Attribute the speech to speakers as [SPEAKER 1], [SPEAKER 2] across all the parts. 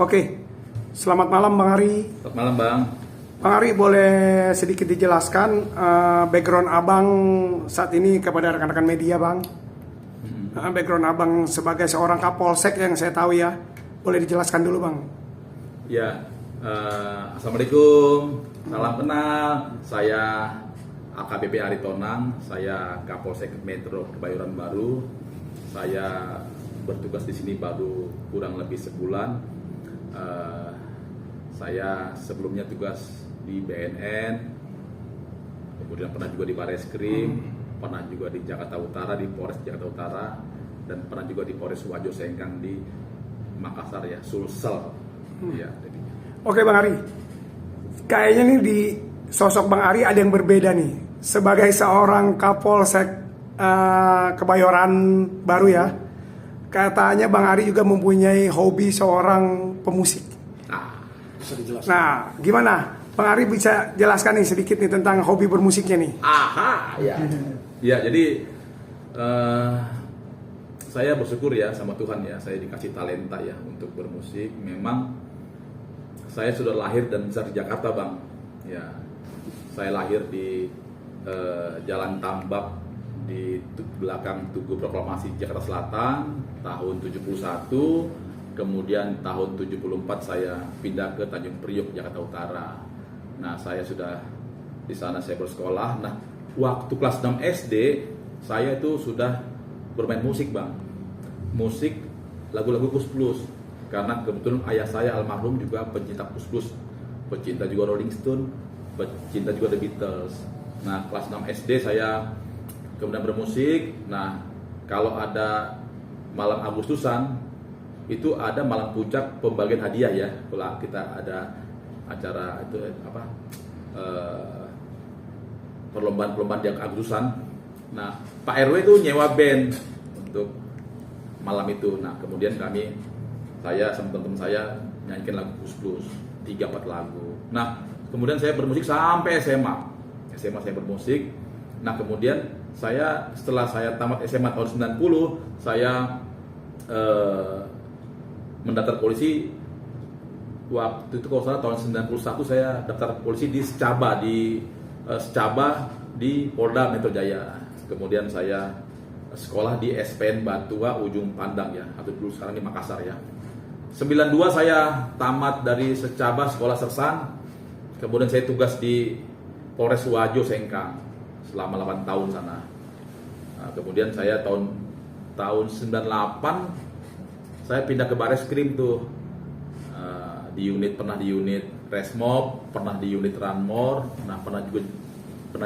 [SPEAKER 1] Oke, selamat malam Bang Ari.
[SPEAKER 2] Selamat malam Bang.
[SPEAKER 1] Bang Ari, boleh sedikit dijelaskan background Abang saat ini kepada rekan-rekan media Bang? Background Abang sebagai seorang Kapolsek yang saya tahu ya, boleh dijelaskan dulu Bang?
[SPEAKER 2] Ya, Assalamualaikum, salam kenal. Saya AKBP Ari Tonang, saya Kapolsek Metro Kebayoran Baru. Saya bertugas di sini baru kurang lebih sebulan. Saya sebelumnya tugas di BNN, kemudian pernah juga di Bareskrim, pernah juga di Jakarta Utara, di Polres Jakarta Utara, dan pernah juga di Polres Wajo Sengkang di Makassar ya, Sulsel. Ya,
[SPEAKER 1] Oke Bang Ari, kayaknya nih di sosok Bang Ari ada yang berbeda nih. Sebagai seorang Kapolsek Kebayoran Baru ya, katanya Bang Ari juga mempunyai hobi seorang pemusik.
[SPEAKER 2] Bisa dijelaskan.
[SPEAKER 1] Nah, gimana? Bang Ari bisa jelaskan nih sedikit nih tentang hobi bermusiknya nih.
[SPEAKER 2] Aha, ya. Ya, jadi saya bersyukur ya sama Tuhan ya, saya dikasih talenta ya untuk bermusik. Memang saya sudah lahir dan besar di Jakarta Bang. Ya, saya lahir di Jalan Tambak di belakang Tugu Proklamasi Jakarta Selatan tahun 71. Kemudian tahun 74 saya pindah ke Tanjung Priok Jakarta Utara. Nah, saya sudah di sana saya bersekolah. Nah, waktu kelas 6 SD saya itu sudah bermain musik Bang. Musik lagu-lagu Kus Plus. Karena kebetulan ayah saya almarhum juga pencinta Kus Plus, pecinta juga Rolling Stone, pecinta juga The Beatles. Nah, kelas 6 SD saya kemudian bermusik. Nah, kalau ada malam Agustusan itu ada malam puncak pembagian hadiah ya. Kalau kita ada acara itu perlombaan yang Agustusan. Nah, Pak RW itu nyewa band untuk malam itu. Nah, kemudian saya sama teman-teman saya nyanyikan lagu Kus Plus 3-4 lagu. Nah, kemudian saya bermusik sampai SMA. SMA saya bermusik. Nah, kemudian setelah saya tamat SMA tahun 90, saya mendaftar polisi. Waktu itu kalau salah tahun 91 saya daftar polisi di Secaba di Polda Metro Jaya. Kemudian saya sekolah di SPN Batua Ujung Pandang ya, atau dulu sekarang di Makassar ya. 92 saya tamat dari Secaba sekolah sersan. Kemudian saya tugas di Polres Wajo Sengkang selama 8 tahun sana. Nah, kemudian saya tahun 98 saya pindah ke Bareskrim tuh. Pernah di unit Resmob, pernah di unit Ranmor, nah pernah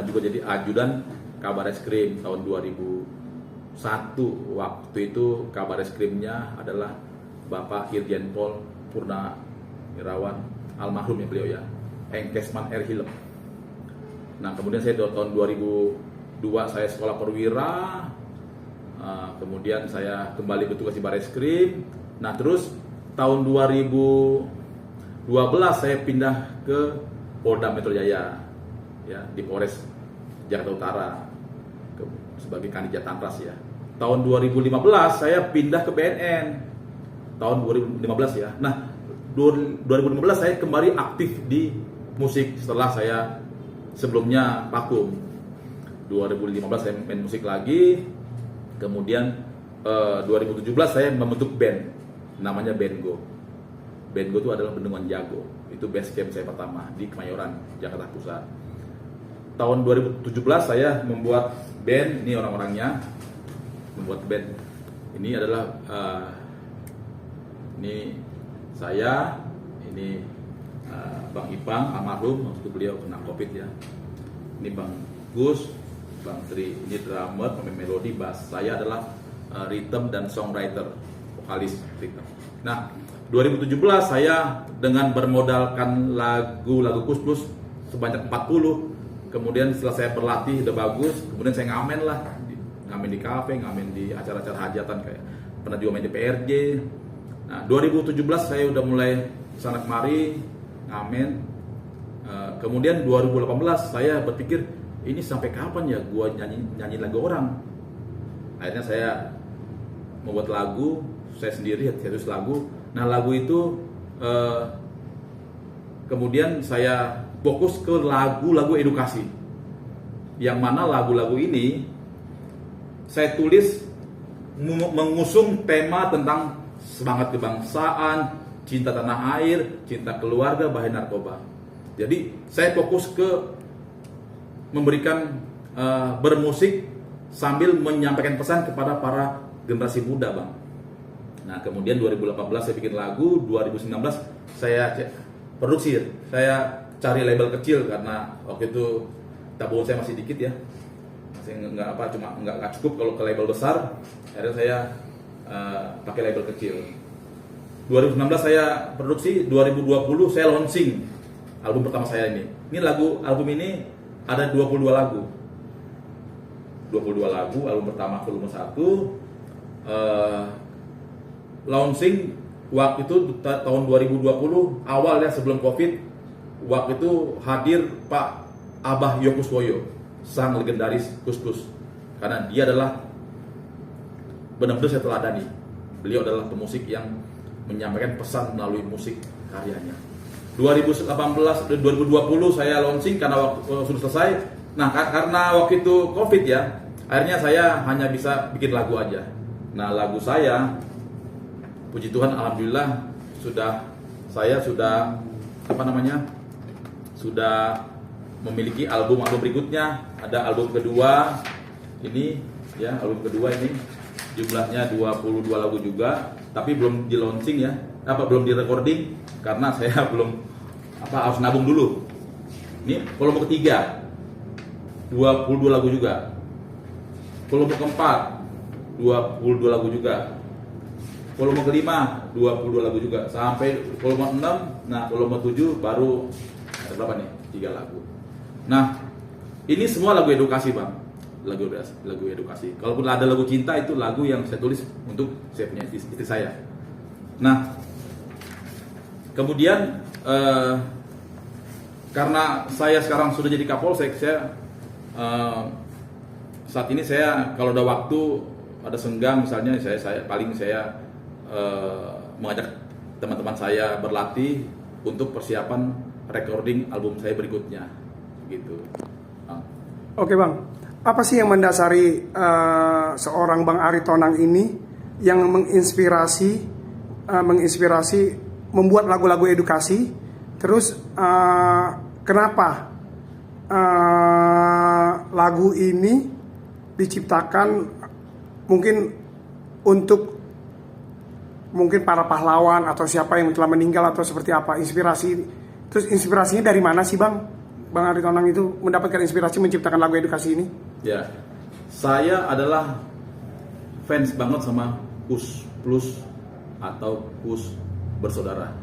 [SPEAKER 2] juga jadi ajudan Kabareskrim tahun 2001. Waktu itu Kabareskrimnya adalah Bapak Irjen Pol Purnawirawan, almarhum ya beliau ya, Enkesman R. Hilem. Nah, kemudian saya tahun 2002 saya sekolah perwira. Kemudian saya kembali bertugas di Bareskrim. Nah, terus tahun 2012 saya pindah ke Polda Metro Jaya ya, di Polres Jakarta Utara sebagai Kanit Jatantras ya. Tahun 2015 saya pindah ke BNN. Tahun 2015 ya. Nah, 2015 saya kembali aktif di musik setelah saya sebelumnya vakum. 2015 saya main musik lagi. Kemudian 2017 saya membentuk band namanya Bandgo. Bandgo itu adalah Bendungan Jago. Itu base camp saya pertama di Kemayoran, Jakarta Pusat. Tahun 2017 saya membuat band, ini orang-orangnya membuat band. Ini adalah ini saya, ini Bang Ipang almarhum waktu beliau kena Covid ya. Ini Bang Gus, Bang Tri, ini drummer, pemain melodi, bass. Saya adalah rhythm dan songwriter, vokalis rhythm. Nah, 2017 saya dengan bermodalkan lagu-lagu Kus Plus sebanyak 40. Kemudian setelah saya berlatih udah bagus, kemudian saya ngamen di kafe, ngamen di acara-acara hajatan, kayak pernah juga main di PRJ. Nah, 2017 saya udah mulai kesana kemari ngamen. Kemudian 2018 saya berpikir, ini sampai kapan ya gua nyanyi lagu orang. Akhirnya saya membuat lagu saya sendiri, saya tulis lagu. Nah, lagu itu kemudian saya fokus ke lagu-lagu edukasi, yang mana lagu-lagu ini saya tulis mengusung tema tentang semangat kebangsaan, cinta tanah air, cinta keluarga, bahaya narkoba. Jadi saya fokus ke memberikan bermusik sambil menyampaikan pesan kepada para generasi muda, Bang. Nah, kemudian 2018 saya bikin lagu, 2019 saya produksi. Saya cari label kecil karena waktu itu tabungan saya masih dikit ya. Masih nggak cukup kalau ke label besar. Akhirnya saya pakai label kecil. 2019 saya produksi, 2020 saya launching album pertama saya ini. Album ini ada 22 lagu. 22 lagu, album pertama volume 1. Launching waktu itu tahun 2020 awal ya, sebelum Covid. Waktu itu hadir Pak Abah Yokuswoyo, sang legendaris Kus-Plus. Karena dia adalah benar-benar saya teladani. Beliau adalah pemusik yang menyampaikan pesan melalui musik karyanya. 2020 saya launching karena waktu sudah selesai. Nah, karena waktu itu Covid ya, akhirnya saya hanya bisa bikin lagu aja. Nah, lagu saya, puji Tuhan, alhamdulillah saya sudah memiliki album berikutnya. Ada album kedua ini ya, album kedua ini jumlahnya 22 lagu juga, tapi belum di launching ya, belum di recording karena saya belum harus nabung dulu. Ini volume ketiga 22 lagu juga, volume keempat 22 lagu juga, volume kelima 22 lagu juga, sampai volume 6. Nah, volume 7 baru ada berapa nih? 3 lagu. Nah, ini semua lagu edukasi, Bang. Lagu edukasi. Kalaupun ada lagu cinta, itu lagu yang saya tulis untuk saya punya istri saya. Nah, kemudian karena saya sekarang sudah jadi Kapolsek, saat ini saya kalau ada waktu, ada senggang misalnya, saya mengajak teman-teman saya berlatih untuk persiapan recording album saya berikutnya, gitu.
[SPEAKER 1] Oke, Bang, apa sih yang mendasari seorang Bang Ari Tonang ini yang menginspirasi membuat lagu-lagu edukasi? Terus kenapa lagu ini diciptakan mungkin untuk para pahlawan atau siapa yang telah meninggal atau seperti apa? Terus inspirasinya dari mana sih, Bang Ari Tonang itu mendapatkan inspirasi menciptakan lagu edukasi ini? Ya,
[SPEAKER 2] saya adalah fans banget sama Kus-Plus atau Kus Bersaudara,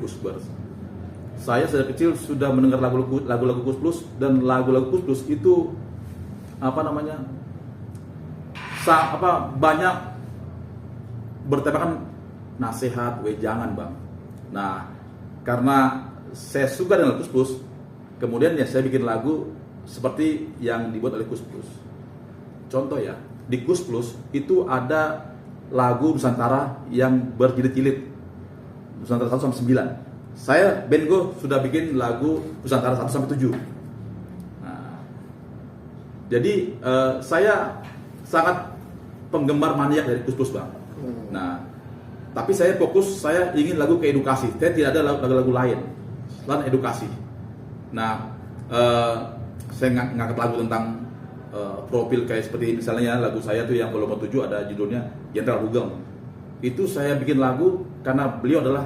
[SPEAKER 2] Kus-Bers. Saya sejak kecil sudah mendengar lagu-lagu Kus-Plus, dan lagu-lagu Kus-Plus itu banyak bertemakan nasihat, wejangan, Bang. Nah, karena saya suka dengan Kus-Plus, kemudian ya saya bikin lagu seperti yang dibuat oleh Kus-Plus. Contoh ya, di Kus-Plus itu ada lagu Nusantara yang berjilid-jilid, Nusantara 1 sampai 9. Saya Bengo sudah bikin lagu Nusantara 1 sampai 7. Nah, jadi saya sangat penggemar maniak dari Kus-Plus, Bang. Nah, tapi saya fokus, saya ingin lagu ke edukasi. Saya tidak ada lagu-lagu lain selain edukasi. Nah, saya ngangkat lagu tentang profil kayak seperti misalnya lagu saya tuh yang volume 7 ada judulnya Jenderal Hugeng. Itu saya bikin lagu karena beliau adalah,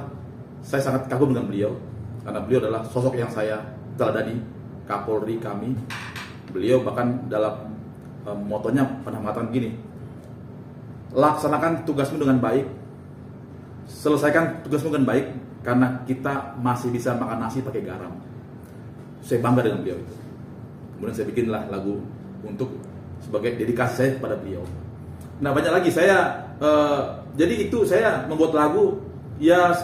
[SPEAKER 2] saya sangat kagum dengan beliau karena beliau adalah sosok yang saya teladani, Kapolri kami. Beliau bahkan dalam motonya pernah mengatakan gini, laksanakan tugasmu dengan baik, selesaikan tugasmu dengan baik, karena kita masih bisa makan nasi pakai garam. Saya bangga dengan beliau itu. Kemudian saya bikinlah lagu untuk sebagai dedikasi saya kepada beliau. Nah, banyak lagi saya jadi itu saya membuat lagu ya,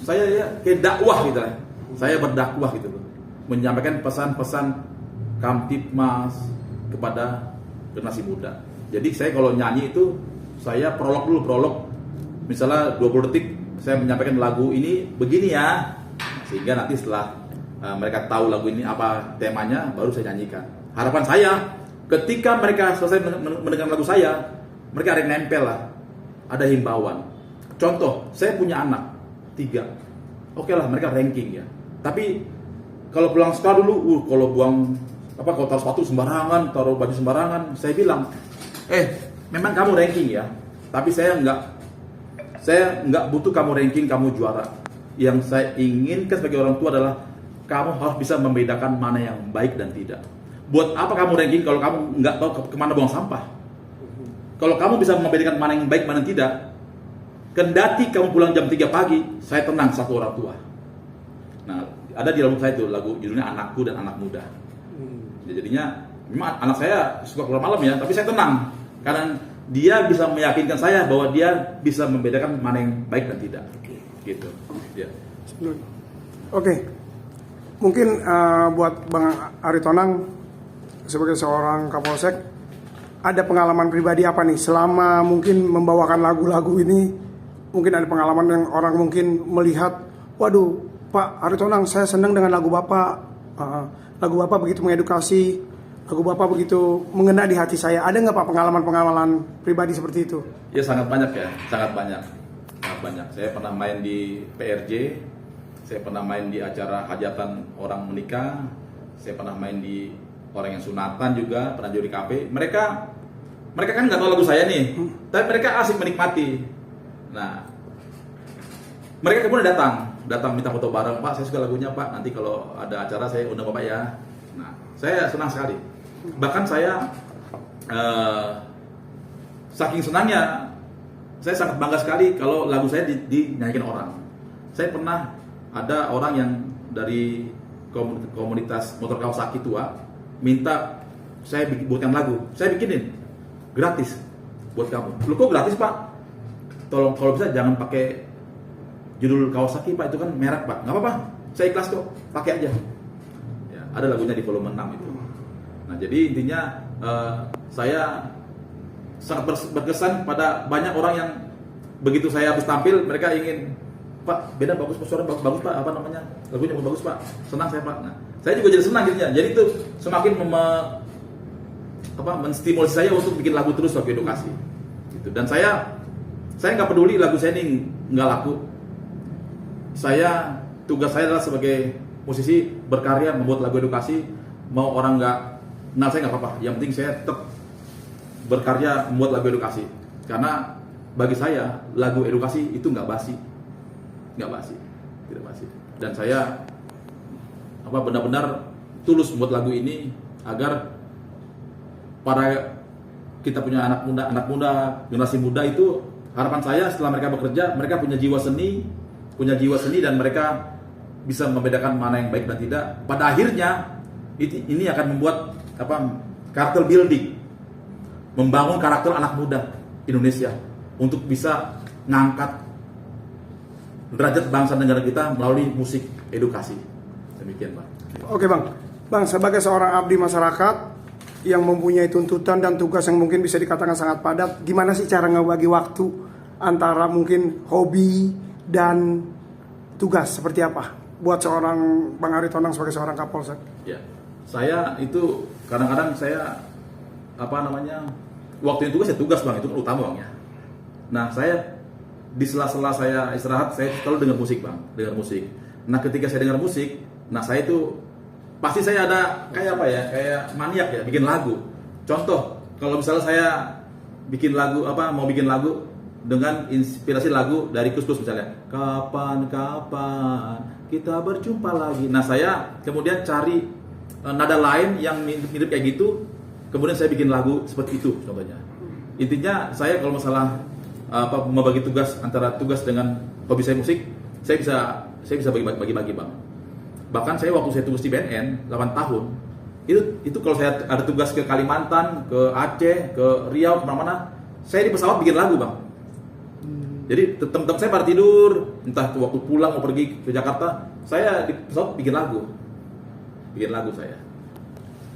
[SPEAKER 2] saya ya kayak dakwah gitu lah. Saya berdakwah gitu loh, menyampaikan pesan-pesan Kamtibmas kepada generasi muda. Jadi saya kalau nyanyi itu saya prolog. Misalnya 20 detik saya menyampaikan lagu ini begini ya, sehingga nanti setelah mereka tahu lagu ini apa temanya, baru saya nyanyikan. Harapan saya ketika mereka selesai mendengar lagu saya, mereka ada yang nempel lah, ada himbauan. Contoh, saya punya anak 3, oke lah mereka ranking ya. Tapi kalau pulang sekolah dulu, kalau buang kalau taruh sepatu sembarangan, taruh baju sembarangan, saya bilang, memang kamu ranking ya, tapi saya nggak butuh kamu ranking, kamu juara. Yang saya inginkan sebagai orang tua adalah kamu harus bisa membedakan mana yang baik dan tidak. Buat apa kamu ranking kalau kamu nggak tahu kemana buang sampah? Kalau kamu bisa membedakan mana yang baik, mana yang tidak, kendati kamu pulang jam 3 pagi, saya tenang satu orang tua. Nah, ada di lagu saya itu, lagu judulnya Anakku dan Anak Muda. Jadinya memang anak saya suka keluar malam ya, tapi saya tenang karena dia bisa meyakinkan saya bahwa dia bisa membedakan mana yang baik dan tidak. Gitu. Ya.
[SPEAKER 1] Oke. Mungkin buat Bang Arie Tonang sebagai seorang Kapolsek, ada pengalaman pribadi apa nih selama mungkin membawakan lagu-lagu ini? Mungkin ada pengalaman yang orang mungkin melihat, waduh Pak Arie Tonang, saya senang dengan lagu Bapak. Lagu Bapak begitu mengedukasi, lagu Bapak begitu mengena di hati saya. Ada nggak Pak pengalaman-pengalaman pribadi seperti itu?
[SPEAKER 2] Ya sangat banyak ya, sangat banyak. Saya pernah main di PRJ, saya pernah main di acara hajatan orang menikah, saya pernah main di orang yang sunatan juga, pernah juri kafe. Mereka kan nggak tahu lagu saya nih, tapi mereka asik menikmati. Nah, mereka kemudian datang minta foto bareng, Pak saya suka lagunya Pak, nanti kalau ada acara saya undang Bapak ya. Nah, saya senang sekali. Bahkan saya saking senangnya, saya sangat bangga sekali kalau lagu saya dinyanyikan orang. Saya pernah ada orang yang dari komunitas motor Kawasaki tua minta saya buatkan lagu, saya bikinin gratis buat kamu. Lu kok gratis Pak? Tolong kalau bisa jangan pakai judul Kawasaki Pak, itu kan merek Pak. Nggak apa-apa, saya ikhlas kok, pakai aja. Ya, ada lagunya di volume 6 itu. Nah jadi intinya saya sangat berkesan pada banyak orang yang begitu saya habis tampil, mereka ingin, Pak beda bagus Pak, suara bagus Pak, apa namanya, lagunya bagus Pak, senang saya Pak. Nah saya juga jadi senang jadinya. Jadi itu semakin menstimulasi saya untuk bikin lagu terus sebagai edukasi. Gitu. Dan saya nggak peduli lagu saya ini nggak laku. Tugas saya adalah sebagai musisi berkarya membuat lagu edukasi. Mau orang nggak kenal saya nggak apa-apa. Yang penting saya tetap berkarya membuat lagu edukasi. Karena bagi saya lagu edukasi itu nggak basi, tidak basi. Dan saya benar-benar tulus membuat lagu ini agar para kita punya anak muda, generasi muda itu, harapan saya setelah mereka bekerja, mereka punya jiwa seni dan mereka bisa membedakan mana yang baik dan tidak. Pada akhirnya ini akan membuat karakter building, membangun karakter anak muda Indonesia untuk bisa ngangkat derajat bangsa dan negara kita melalui musik edukasi. Demikian Pak.
[SPEAKER 1] Oke Bang, sebagai seorang abdi masyarakat yang mempunyai tuntutan dan tugas yang mungkin bisa dikatakan sangat padat, gimana sih cara ngebagi waktu antara mungkin hobi dan tugas seperti apa buat seorang Bang Arie Tonang sebagai seorang Kapolsek?
[SPEAKER 2] Ya, saya itu kadang-kadang saya waktu itu saya tugas Bang, itu kan utama Bang ya. Nah saya di sela-sela saya istirahat, saya selalu dengar musik Bang, dengar musik. Nah ketika saya dengar musik, nah saya itu pasti saya ada kayak maniak ya, bikin lagu. Contoh, kalau misalnya saya bikin lagu mau bikin lagu dengan inspirasi lagu dari Kus misalnya, kapan kita berjumpa lagi. Nah saya kemudian cari nada lain yang mirip kayak gitu, kemudian saya bikin lagu seperti itu contohnya. Intinya saya kalau masalah membagi tugas antara tugas dengan hobi saya musik, saya bisa bagi-bagi Bang. Bahkan saya waktu saya tugas di BNN 8 tahun, itu kalau saya ada tugas ke Kalimantan, ke Aceh, ke Riau, kemana-mana, saya di pesawat bikin lagu Bang. Jadi teman-teman saya pada tidur, entah waktu pulang mau pergi ke Jakarta, saya di pesawat bikin lagu saya.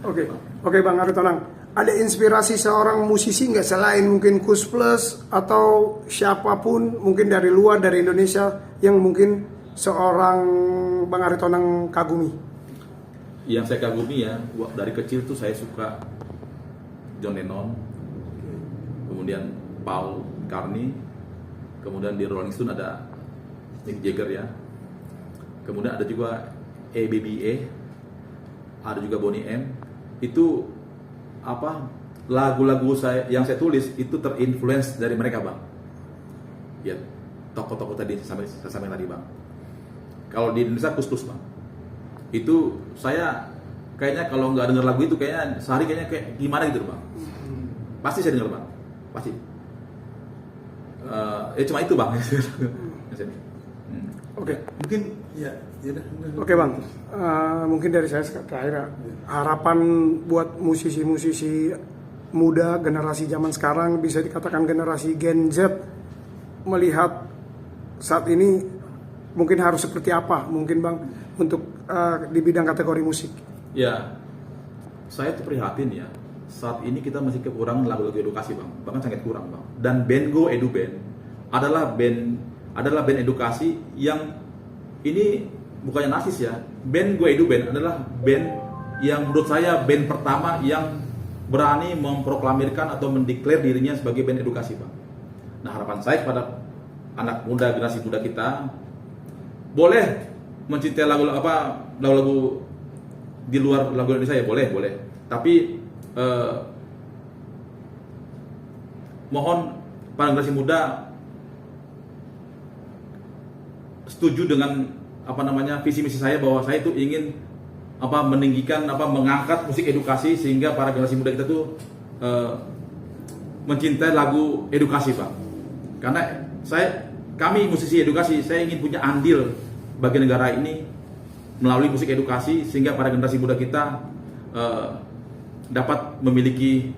[SPEAKER 1] Oke Bang Arie Tonang, ada inspirasi seorang musisi nggak selain mungkin Kus Plus atau siapapun mungkin dari luar dari Indonesia yang mungkin seorang Bang Aritonang kagumi?
[SPEAKER 2] Yang saya kagumi ya, dari kecil tuh saya suka John Lennon, kemudian Paul McCartney, kemudian di Rolling Stone ada Mick Jagger ya, kemudian ada juga ABBA, ada juga Boney M. Itu lagu-lagu yang saya tulis itu terinfluence dari mereka, Bang. Ya, tokoh-tokoh tadi saya sampaikan tadi, Bang. Kalau di Indonesia Kus Plus, Bang. Itu saya kayaknya kalau nggak denger lagu itu kayaknya sehari kayaknya kayak gimana gitu, Bang. Pasti saya denger, Bang. Pasti. Cuma itu, Bang.
[SPEAKER 1] Oke.
[SPEAKER 3] Mungkin ya udah.
[SPEAKER 1] Oke, Bang, mungkin dari saya terakhir harapan buat musisi-musisi muda generasi zaman sekarang, bisa dikatakan generasi Gen Z, melihat saat ini mungkin harus seperti apa mungkin, Bang, untuk di bidang kategori musik.
[SPEAKER 2] Ya, saya tuh prihatin ya, saat ini kita masih kekurangan lagu-lagu edukasi, Bang, bahkan sangat kurang, Bang. Dan band Go Edu Band adalah band edukasi yang ini bukannya nasis ya. Band Go Edu Band adalah band yang menurut saya band pertama yang berani memproklamirkan atau mendeklar dirinya sebagai band edukasi, Bang. Nah, harapan saya kepada anak muda, generasi muda kita, boleh mencintai lagu-lagu di luar lagu Indonesia ya, boleh. Tapi mohon para generasi muda setuju dengan visi misi saya, bahwa saya itu ingin meninggikan mengangkat musik edukasi sehingga para generasi muda kita tuh mencintai lagu edukasi, Pak. Karena kami musisi edukasi, saya ingin punya andil bagi negara ini melalui musik edukasi sehingga para generasi muda kita dapat memiliki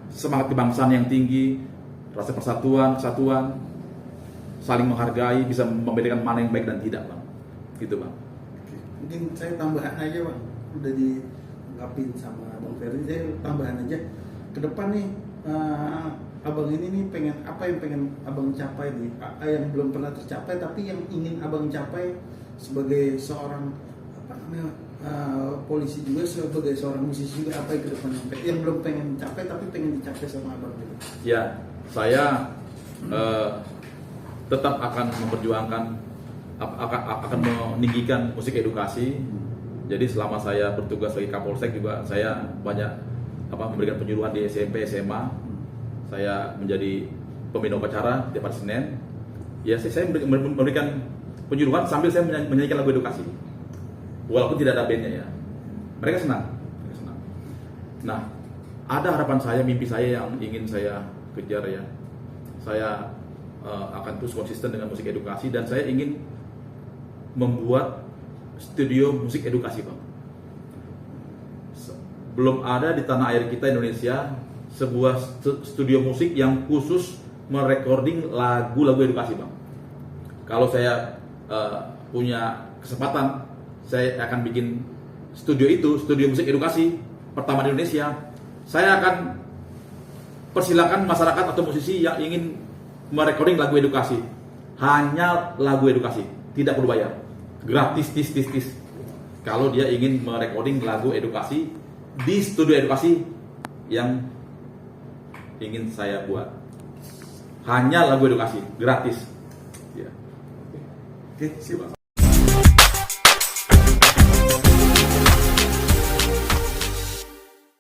[SPEAKER 2] semangat kebangsaan yang tinggi, rasa persatuan, kesatuan, saling menghargai, bisa membedakan mana yang baik dan tidak, Bang. Gitu, Bang.
[SPEAKER 3] Mungkin saya tambahan aja, Bang. Udah diungkapin sama Bang Ferry, saya tambahan aja. Ke depan nih, abang ini nih apa yang pengen abang capai nih? Yang belum pernah tercapai tapi yang ingin abang capai sebagai seorang polisi juga, sebagai seorang musisi juga, apa yang ke depan yang belum pengen capai tapi pengen dicapai sama abang gitu?
[SPEAKER 2] Ya, saya tetap akan memperjuangkan, akan meninggikan musik edukasi. Jadi selama saya bertugas sebagai Kapolsek juga saya banyak memberikan penyuluhan di SMP, SMA. Saya menjadi pembina upacara tiap hari Senin. Ya, saya memberikan penyuluhan sambil saya menyanyikan lagu edukasi. Walaupun tidak ada bandnya ya. Mereka senang. Nah, ada harapan saya, mimpi saya yang ingin saya kejar ya. Saya akan terus konsisten dengan musik edukasi dan saya ingin membuat studio musik edukasi, Bang. Belum ada di tanah air kita Indonesia sebuah studio musik yang khusus merecording lagu-lagu edukasi, Bang. Kalau saya punya kesempatan, saya akan bikin studio musik edukasi pertama di Indonesia. Saya akan persilakan masyarakat atau musisi yang ingin merecording lagu edukasi, hanya lagu edukasi, tidak perlu bayar, gratis, tis. Kalau dia ingin merecording lagu edukasi di studio edukasi yang ingin saya buat, hanya lagu edukasi, gratis. Ya.
[SPEAKER 3] Oke, siap.